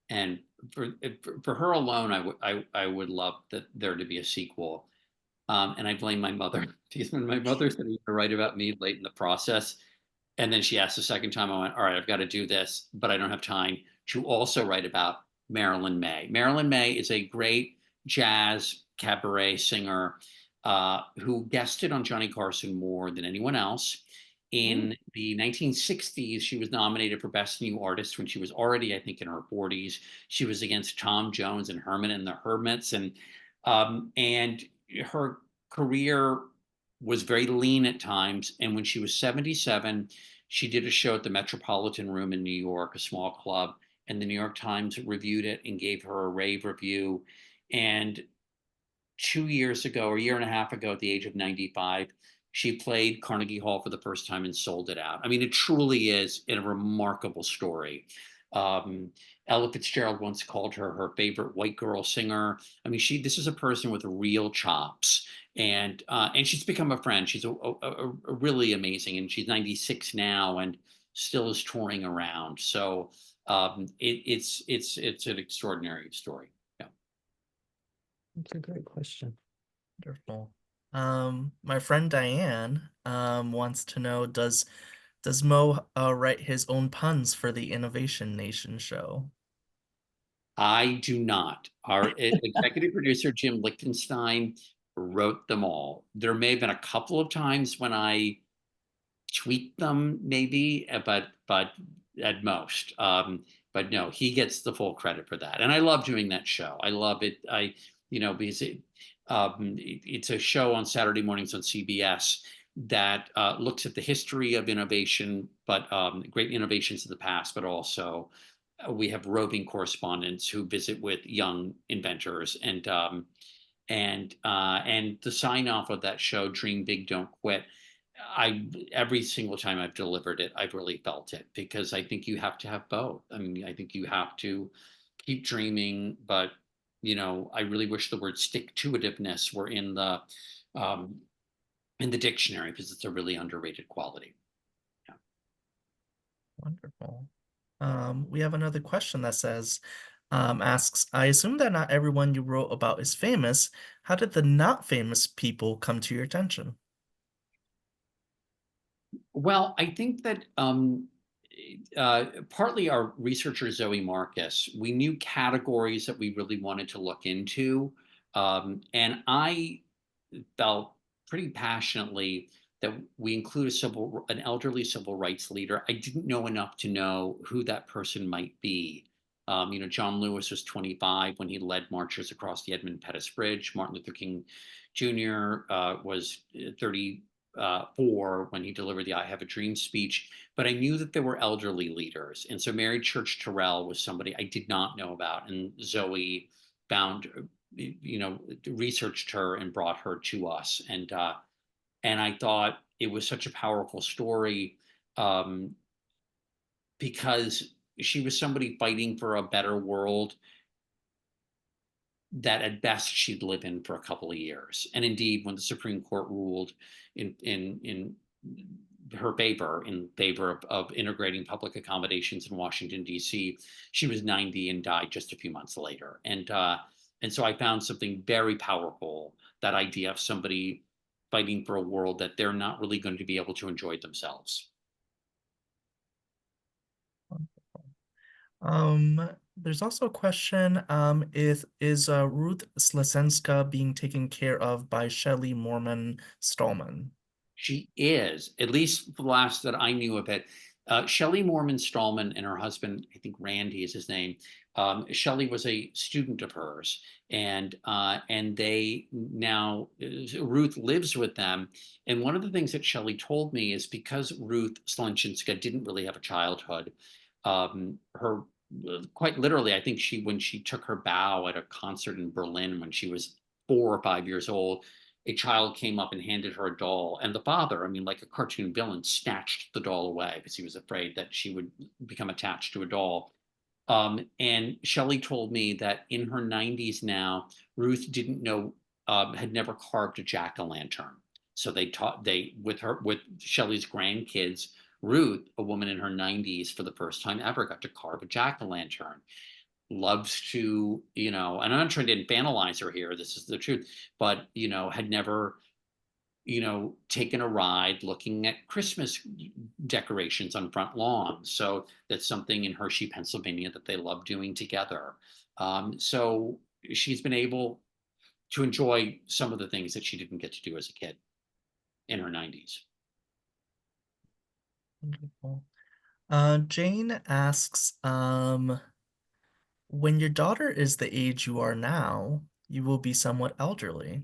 And for her alone, I would love that there to be a sequel. And I blame my mother because when my mother said to write about me late in the process, and then she asked the second time, I went, all right, I've got to do this, but I don't have time to also write about Marilyn May. Marilyn May is a great jazz cabaret singer who guested on Johnny Carson more than anyone else. Mm. In the 1960s, she was nominated for Best New Artist when she was already, I think, in her 40s. She was against Tom Jones and Herman and the Hermits, and her career was very lean at times. And when she was 77, she did a show at the Metropolitan Room in New York, a small club, and the New York Times reviewed it and gave her a rave review. And 2 years ago, or a year and a half ago, at the age of 95, she played Carnegie Hall for the first time and sold it out. I mean, it truly is a remarkable story. Um, Ella Fitzgerald once called her her favorite white girl singer. I mean, this is a person with real chops, and she's become a friend. She's a really amazing, and she's 96 now and still is touring around. So it's an extraordinary story. Yeah. That's a great question. Wonderful. My friend Diane wants to know, does Mo write his own puns for the Innovation Nation show? I do not. Our executive producer, Jim Lichtenstein, wrote them all. There may have been a couple of times when I tweaked them, maybe, but at most. But no, he gets the full credit for that. And I love doing that show. I love it. Because it's a show on Saturday mornings on CBS that looks at the history of innovation, but great innovations of the past, but also we have roving correspondents who visit with young inventors, and the sign off of that show, Dream Big, Don't Quit. Every single time I've delivered it, I've really felt it, because I think you have to have both. I mean, I think you have to keep dreaming, but I really wish the word stick-to-itiveness were um, in the dictionary, because it's a really underrated quality. Yeah. Wonderful. We have another question that asks, I assume that not everyone you wrote about is famous. How did the not famous people come to your attention? Well, I think that partly our researcher, Zoe Marcus, we knew categories that we really wanted to look into. And I felt pretty passionately that we include an elderly civil rights leader. I didn't know enough to know who that person might be. John Lewis was 25 when he led marches across the Edmund Pettus Bridge. Martin Luther King Jr. Was 34 when he delivered the I Have a Dream speech. But I knew that there were elderly leaders. And so Mary Church Terrell was somebody I did not know about. And Zoe found, researched her and brought her to us. And I thought it was such a powerful story, um, because she was somebody fighting for a better world that at best she'd live in for a couple of years. And indeed, when the Supreme Court ruled in her favor, in favor of integrating public accommodations in Washington, D.C., she was 90 and died just a few months later. And so I found something very powerful, that idea of somebody fighting for a world that they're not really going to be able to enjoy themselves. There's also a question, is Ruth Slasenska being taken care of by Shelley Morman Stallman? She is, at least the last that I knew of it. Shelley Morman Stallman and her husband, I think Randy is his name. Shelley was a student of hers, and they now, Ruth lives with them. And one of the things that Shelley told me is, because Ruth Slanchinska didn't really have a childhood, her quite literally, I think when she took her bow at a concert in Berlin when she was 4 or 5 years old, a child came up and handed her a doll, and the father, I mean, like a cartoon villain, snatched the doll away because he was afraid that she would become attached to a doll. And Shelley told me that in her 90s now, Ruth didn't know, had never carved a jack-o'-lantern. So with Shelley's grandkids, Ruth, a woman in her 90s, for the first time ever got to carve a jack-o'-lantern. loves to, and I'm not trying to infantilize her here, this is the truth, but, had never, taken a ride looking at Christmas decorations on front lawns. So that's something in Hershey, Pennsylvania that they love doing together. So she's been able to enjoy some of the things that she didn't get to do as a kid in her 90s. Wonderful. Jane asks, when your daughter is the age you are now, you will be somewhat elderly.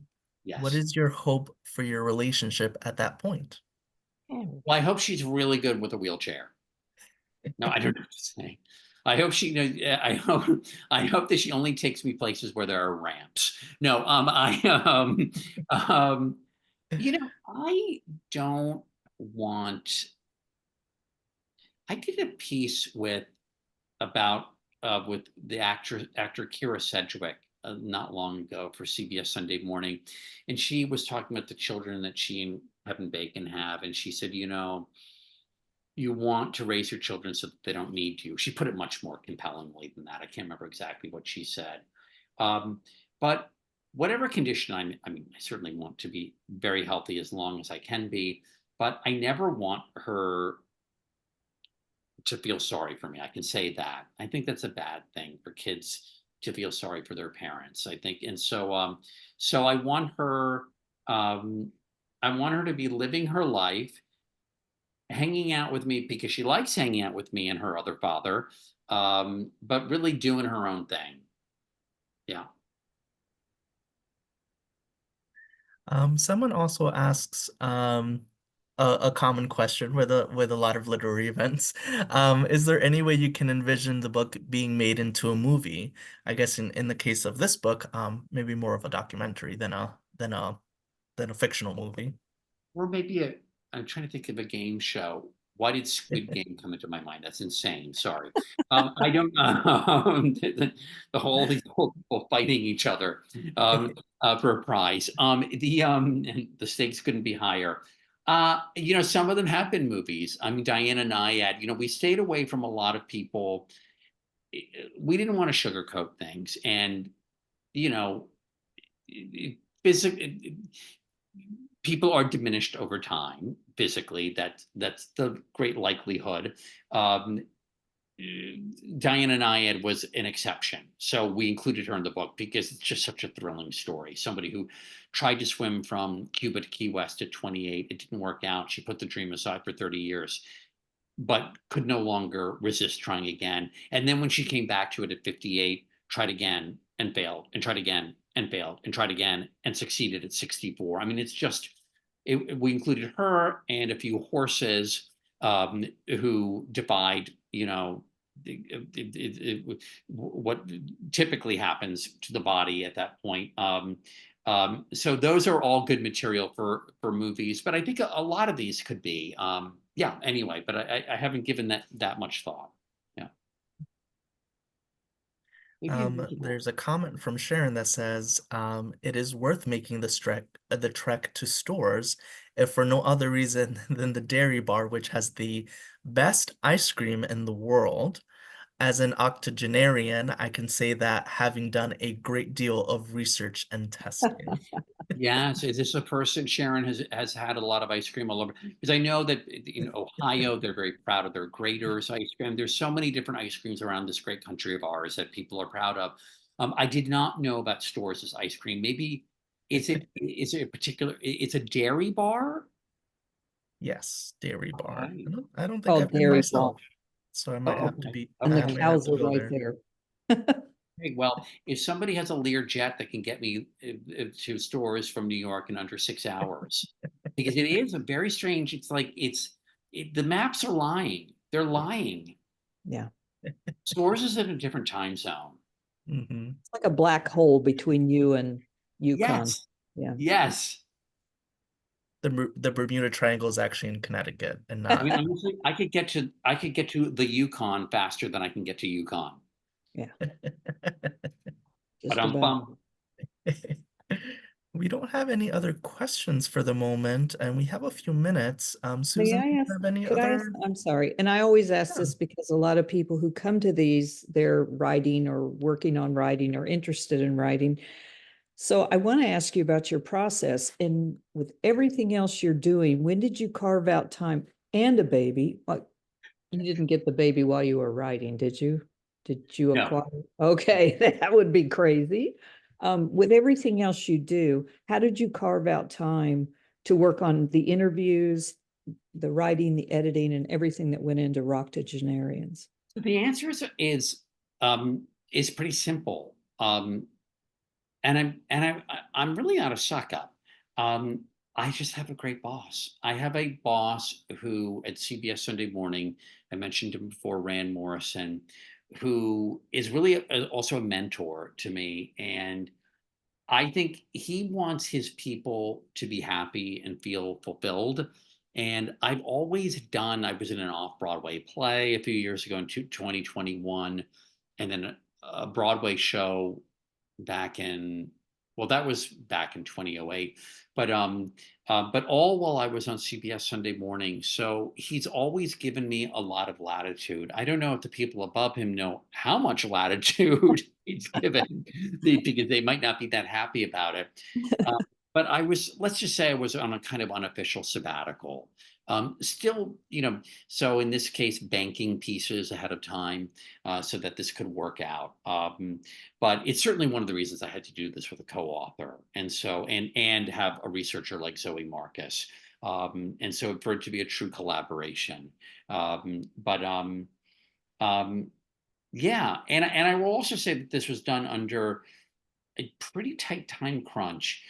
What Yes. is your hope for your relationship at that point? Well, I hope she's really good with a wheelchair. No, I don't know what to say. I hope she, I hope that she only takes me places where there are ramps. No, um, I don't want. I did a piece about with the actor Kira Sedgwick not long ago for CBS Sunday Morning, and she was talking about the children that she and Kevin Bacon have, and she said, you want to raise your children so that they don't need you. She put it much more compellingly than that. I can't remember exactly what she said. But whatever condition I mean, I certainly want to be very healthy as long as I can be, but I never want her to feel sorry for me. I can say that. I think that's a bad thing for kids to feel sorry for their parents. I think, and so um, I want her to be living her life, hanging out with me because she likes hanging out with me and her other father, but really doing her own thing. Yeah. Someone also asks a common question with a lot of literary events. Is there any way you can envision the book being made into a movie? I guess in the case of this book, maybe more of a documentary than a fictional movie. Or maybe I'm trying to think of a game show. Why did Squid Game come into my mind? That's insane. Sorry. I don't the whole these whole people fighting each other for a prize. And the stakes couldn't be higher. Some of them have been movies. I mean, Diana Nyad, we stayed away from a lot of people. We didn't want to sugarcoat things. And, you know, physically, people are diminished over time physically. That's the great likelihood. Um, Diana Nyad was an exception, so we included her in the book because it's just such a thrilling story. Somebody who tried to swim from Cuba to Key West at 28, it didn't work out. She put the dream aside for 30 years, but could no longer resist trying again. And then when she came back to it at 58, tried again and failed, and tried again and failed, and tried again and succeeded at 64. I mean, it's just, we included her and a few horses who defied, what typically happens to the body at that point. So those are all good material for movies, but I think a lot of these could be. Yeah. Anyway, but I haven't given that much thought. Yeah. Maybe a musical. There's a comment from Sharon that says, it is worth making the trek to stores if for no other reason than the dairy bar, which has the best ice cream in the world. As an octogenarian, I can say that having done a great deal of research and testing. Yes, is this a person, Sharon, has had a lot of ice cream all over? Because I know that in Ohio, they're very proud of their Grater's ice cream. There's so many different ice creams around this great country of ours that people are proud of. I did not know about Stores' ice cream. Maybe is it a particular, it's a dairy bar? Yes, dairy bar. Okay. I don't think Called I've been Dairy Bar. myself, so I might Oh, have to okay. be And the I Okay. might have cows to are go right there. there. Hey, well, if somebody has a Learjet that can get me to Stores from New York in under 6 hours, because it is a very strange. It's like the maps are lying. They're lying. Yeah. Stores is in a different time zone. Hmm. It's like a black hole between you and Yukon. Yes, Yeah. yes. The Bermuda Triangle is actually in Connecticut and I not. mean, honestly, I could get to the Yukon faster than I can get to Yukon. Yeah. But Just about. bum. We don't have any other questions for the moment, and we have a few minutes. May Susan, do I you ask, have any could I ask, other? I'm sorry, and I always ask Yeah. this because a lot of people who come to these, they're writing or working on writing or interested in writing. So I want to ask you about your process and with everything else you're doing, when did you carve out time and a baby? Like, you didn't get the baby while you were writing, did you? Did you No. acquire? Okay, that would be crazy. With everything else you do, how did you carve out time to work on the interviews, the writing, the editing, and everything that went into Roctogenarians? The answer is pretty simple. I'm really not a suck up. Um, I just have a great boss. I have a boss who at CBS Sunday Morning, I mentioned him before, Rand Morrison, who is really also a mentor to me. And I think he wants his people to be happy and feel fulfilled. And I've always done, I was in an off Broadway play a few years ago in 2021, and then a Broadway show back in, well, that was back in 2008, but all while I was on CBS Sunday Morning. So he's always given me a lot of latitude. I don't know if the people above him know how much latitude he's given me, because they might not be that happy about it. Uh, but let's just say I was on a kind of unofficial sabbatical. Still, so in this case, banking pieces ahead of time, so that this could work out. But it's certainly one of the reasons I had to do this with a co-author, and have a researcher like Zoe Marcus, and so for it to be a true collaboration. But yeah, and I will also say that this was done under a pretty tight time crunch.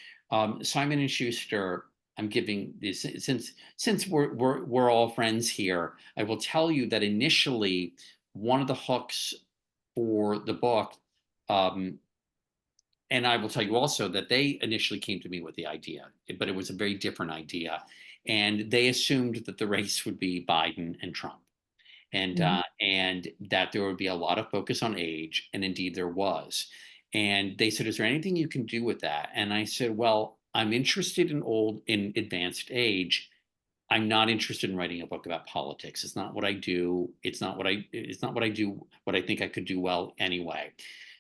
Simon and Schuster, I'm giving this, since we're all friends here, I will tell you that initially one of the hooks for the book, um, and I will tell you also that they initially came to me with the idea, but it was a very different idea, and they assumed that the race would be Biden and Trump, Mhm. and that there would be a lot of focus on age, and indeed there was. And they said, "Is there anything you can do with that?" And I said, "Well, I'm interested in advanced age. I'm not interested in writing a book about politics. It's not what I do. It's not what I do. What I think I could do well anyway."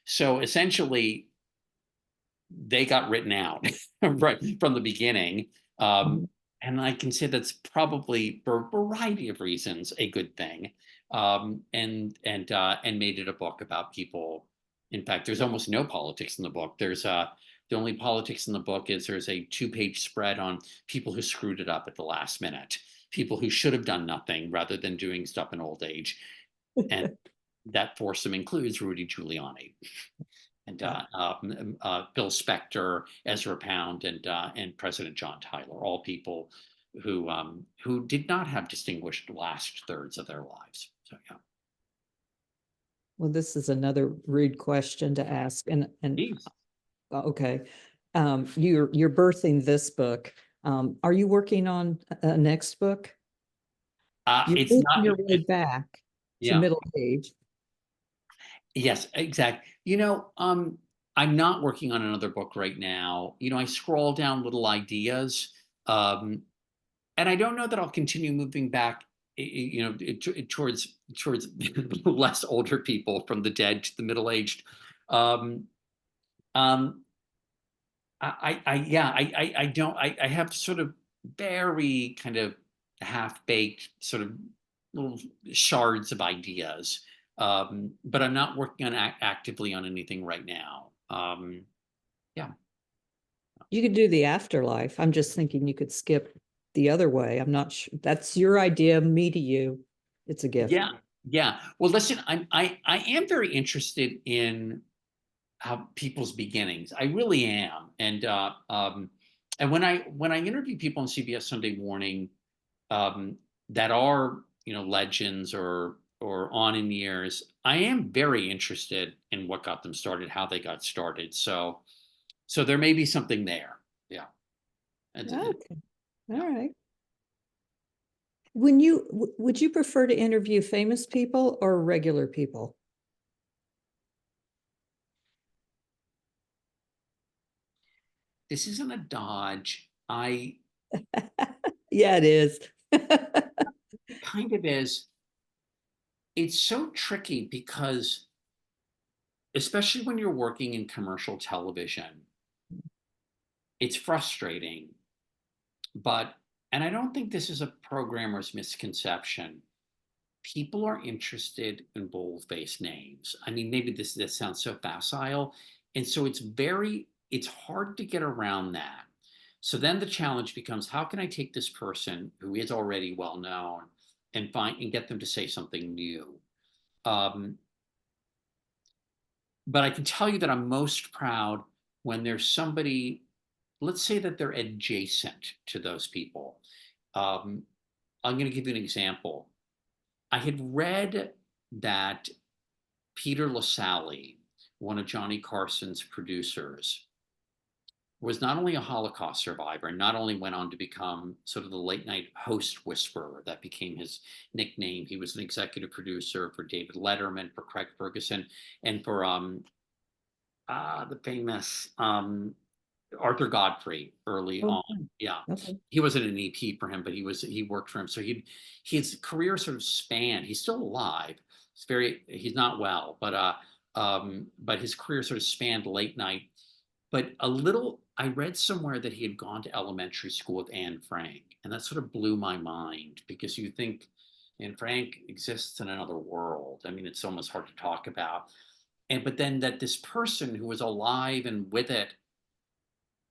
So essentially, they got written out right from the beginning. Um, Mhm. and I can say that's probably, for a variety of reasons, a good thing. And made it a book about people. In fact, there's almost no politics in the book. The only politics in the book is there's a 2-page spread on people who screwed it up at the last minute, people who should have done nothing rather than doing stuff in old age, and that foursome includes Rudy Giuliani and Bill Spector, Ezra Pound, and President John Tyler, all people who did not have distinguished last thirds of their lives. So yeah. Well, this is another rude question to ask, and Please. okay, you're birthing this book. Are you working on a next book? You're It's working not. your way back to Yeah. middle age. Yes. Exactly. I'm not working on another book right now. I scroll down little ideas, um, and I don't know that I'll continue moving back, towards less older people, from the dead to the middle aged. Um, um, yeah, I don't, I have sort of very kind of half baked sort of little shards of ideas, but I'm not working on actively on anything right now. Yeah. You could do the afterlife. I'm just thinking you could skip the other way. I'm not sure. That's your idea, me to you. It's a gift. Yeah, yeah. Well, listen, I am very interested in how people's beginnings. I really am, and when I interview people on CBS Sunday Morning, um, that are legends or on in years, I am very interested in what got them started, how they got started. So there may be something there. Yeah. Okay. All Yeah. right. Would you prefer to interview famous people or regular people? this isn't a dodge. Yeah, it is. It kind of is. It's so tricky because, especially when you're working in commercial television, it's frustrating. But, and I don't think this is a programmer's misconception. People are interested in bold-faced names. I mean, maybe this sounds so facile. And so it's hard to get around that. So then the challenge becomes, how can I take this person who is already well known and get them to say something new? Um, but I can tell you that I'm most proud when there's somebody, let's say that they're adjacent to those people. Um, I'm going to give you an example. I had read that Peter Lasalle, one of Johnny Carson's producers, was not only a Holocaust survivor and not only went on to become sort of the late night host whisperer that became his nickname. He was an executive producer for David Letterman, for Craig Ferguson, and for the famous Arthur Godfrey early Oh, on. Yeah, okay. he wasn't an EP for him, but he worked for him. So his career sort of spanned. He's still alive. He's not well, but his career sort of spanned late night. But I read somewhere that he had gone to elementary school with Anne Frank, and that sort of blew my mind because you think Anne Frank exists in another world. I mean, it's almost hard to talk about. But then that this person who was alive and with it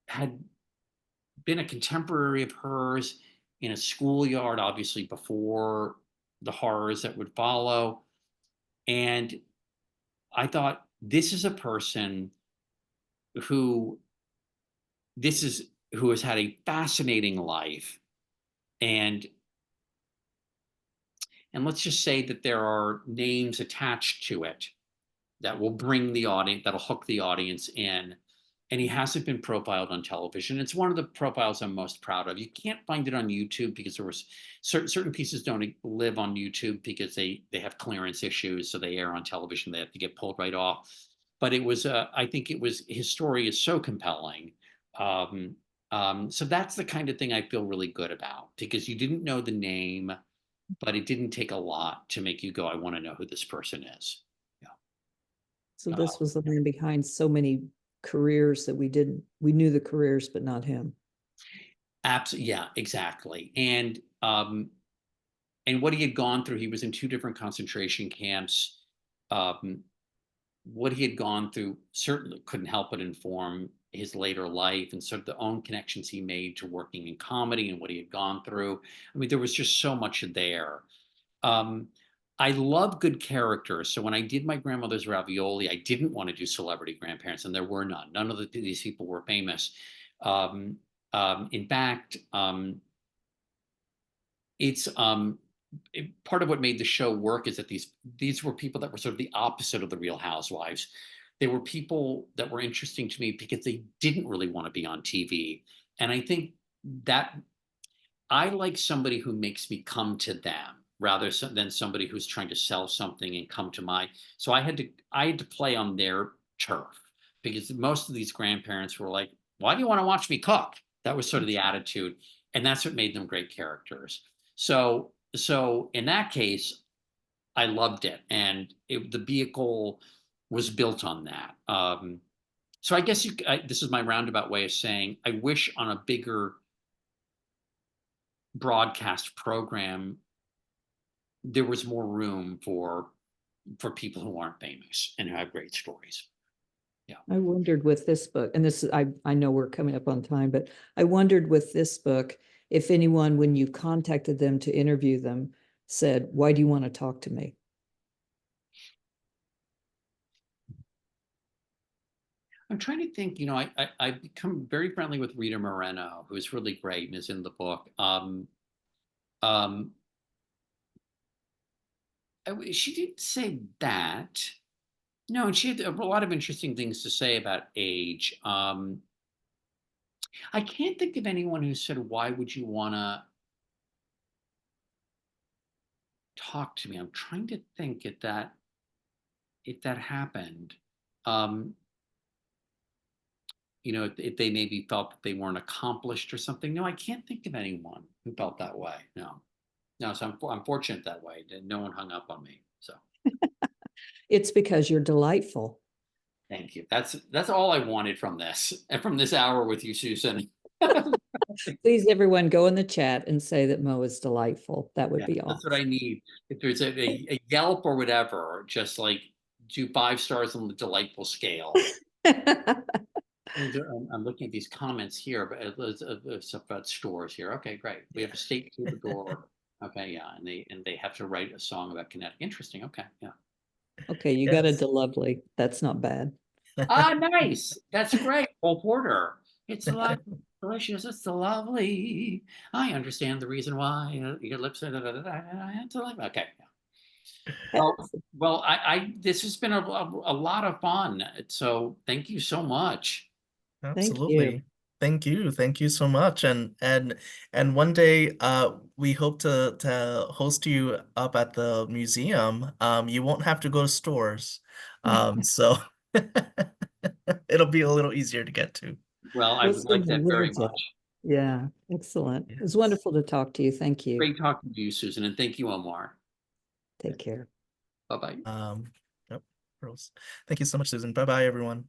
had been a contemporary of hers in a schoolyard, obviously before the horrors that would follow. And I thought, this is a person who this is who has had a fascinating life. And let's just say that there are names attached to it that will bring the audience, that'll hook the audience in. And he hasn't been profiled on television. It's one of the profiles I'm most proud of. You can't find it on YouTube because there was certain pieces don't live on YouTube because they have clearance issues, so they air on television. They have to get pulled right off. But I think his story is so compelling. Um, so that's the kind of thing I feel really good about because you didn't know the name, but it didn't take a lot to make you go, I want to know who this person is. Yeah. So Uh, this was the man behind so many careers that we knew the careers, but not him. Absolutely. Yeah, exactly. And what he had gone through, he was in two different concentration camps. Um, what he had gone through certainly couldn't help but inform his later life and sort of the own connections he made to working in comedy and what he had gone through. I mean, there was just so much there. Um, I love good characters. So when I did my grandmother's ravioli, I didn't want to do celebrity grandparents, and there were none. None of these people were famous. Um, in fact, it's part of what made the show work is that these were people that were sort of the opposite of the Real Housewives. They were people that were interesting to me because they didn't really want to be on TV, and I think that I like somebody who makes me come to them rather than somebody who's trying to sell something and come to my. So I had to play on their turf because most of these grandparents were like, "Why do you want to watch me cook?" That was sort of the attitude, and that's what made them great characters. So in that case, I loved it, and the vehicle was built on that. So I guess this is my roundabout way of saying I wish on a bigger broadcast program there was more room for people who aren't famous and who have great stories. Yeah. I wondered with this book, and I know we're coming up on time, but I wondered with this book if anyone, when you contacted them to interview them, said, "Why do you want to talk to me?" I'm trying to think, I've become very friendly with Rita Moreno, who's really great and is in the book. Um, she didn't say that. No, and she had a lot of interesting things to say about age. I can't think of anyone who said, "Why would you want to talk to me?" I'm trying to think if that happened. Um, if they maybe felt that they weren't accomplished or something. No, I can't think of anyone who felt that way. No, no. So I'm fortunate that way. That no one hung up on me. So It's because you're delightful. thank you. That's all I wanted from this and from this hour with you, Susan. Please, everyone, go in the chat and say that Mo is delightful. That would Yeah, be that's awesome. what I need. If there's a Yelp or whatever, just like do 5 stars on the delightful scale. I'm looking at these comments here, but it's about stores here. Okay, great. We have a state troubadour. Okay, yeah, and they have to write a song about Connecticut. Interesting. Okay, yeah. Okay, you got a Yes. lovely. That's not bad. Ah, nice. That's great. Cole Porter. It's a lot delicious. It's so lovely. I understand the reason why your lips are. It's like okay. Well, I this has been a lot of fun. So thank you so much. Thank you. Absolutely. Thank you. Thank you so much. And one day we hope to host you up at the museum. You won't have to go to stores. So it'll be a little easier to get to. Well, I We'll would like send a that little very jet. much. Yeah, excellent. It was Yes. wonderful to talk to you. Thank you. Great talking to you, Susan, and thank you, Omar. Take care. Bye bye. Yep. Girls. Thank you so much, Susan. Bye bye, everyone.